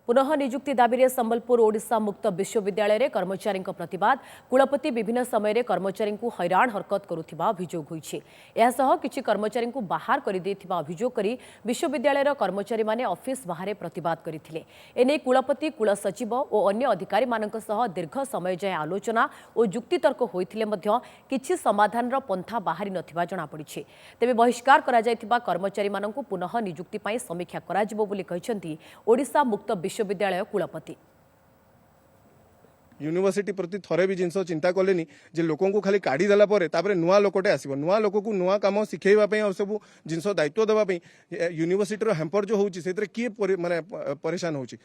पुनः निजुक्ति दाबी में संबलपुर ओडिशा मुक्त विश्वविद्यालय रे कर्मचारी प्रतिवाद कुलपति विभिन्न समय कर्मचारी हैरान हरकत करुवा अभियोग होइछि। किछि कर्मचारी बाहर कर अभियोग करी विश्वविद्यालय कर्मचारी माने ऑफिस बाहर प्रतिवाद करथिले। एने कुलपति कुलसचिव और अन्य अधिकारी मानक सह दीर्घ समय जाए आलोचना और जुक्तितर्क होइथिले मध्य किछि समाधान पंथा बाहरी नथिबा जणा पड़िछि। तेबे बहिष्कार करा जायथिबा कर्मचारी मानक पुनः निजुक्ति पई समीक्षा कराजिबो बोली कहिसेंती ओडिशा मुक्त विश्वविद्यालय कुलपति। यूनिवर्सिटी प्रति थरे भी जिनस चिंता कलेनी जे लोकों को खाली काढ़ी देला परे तापरे नुआ लोकटे आसीबो नुआ लोक को नुआ काम सिखेइबा पई और सब जिनस दायित्व देबा पई यूनिवर्सिटी रो हैम्पर जो होउची सेतरे किए माने परेशान होउची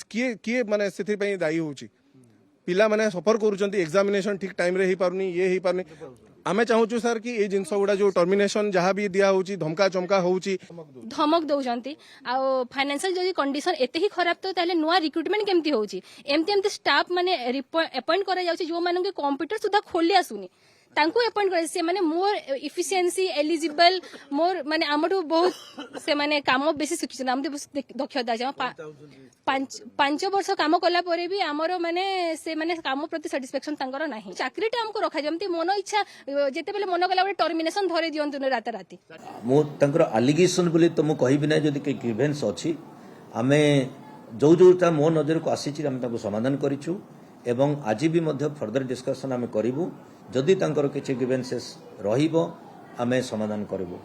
किए माने सेथि पई दायी होउची पिला माने सफर करूचंती एग्जामिनेशन ठीक टाइम रे ही पारुनी ये ही पारुनी आमे चाहूचु सर कि ए जिनस गुडा जो टर्मिनेशन जहाँ भी दिया होउची धमका चमका होउची धमक दउचंती आ फाइनेंशियल जदी कंडीशन एते ही खराब तो ताले नुआ रिक्रूटमेंट केमती होउची एमती स्टाफ माने अपॉइंट करा जाउची जो माने के कंप्यूटर सुधा खोली आसुनी तांको अपॉइंट करे से माने मोर इफिशिएंसी एलिजिबल मोर माने आमठो बहुत से माने काम बेसी शिक्षण आमते दक्षता जा 5 वर्ष काम कला परे भी हमरो माने से माने काम प्रति सैटिस्फैक्शन तांकर नाही चाकरीटा हमको रखा जमती मन इच्छा जेते बेले मन कला टर्मिनेशन धरे दियंतु न रात राती मो तांकर एलिगेशन बोली तो मु कहिबि नै जदी के ग्रीवेंस अछि हमें जो जोटा मो नजर को आसीछि हम ताको समाधान करिछु एवं आज भी मध्य फर्दर डिस्कशन आम करूँ जदि किसी ग्रीवेंसेस रहिबो आमे समाधान करूँ।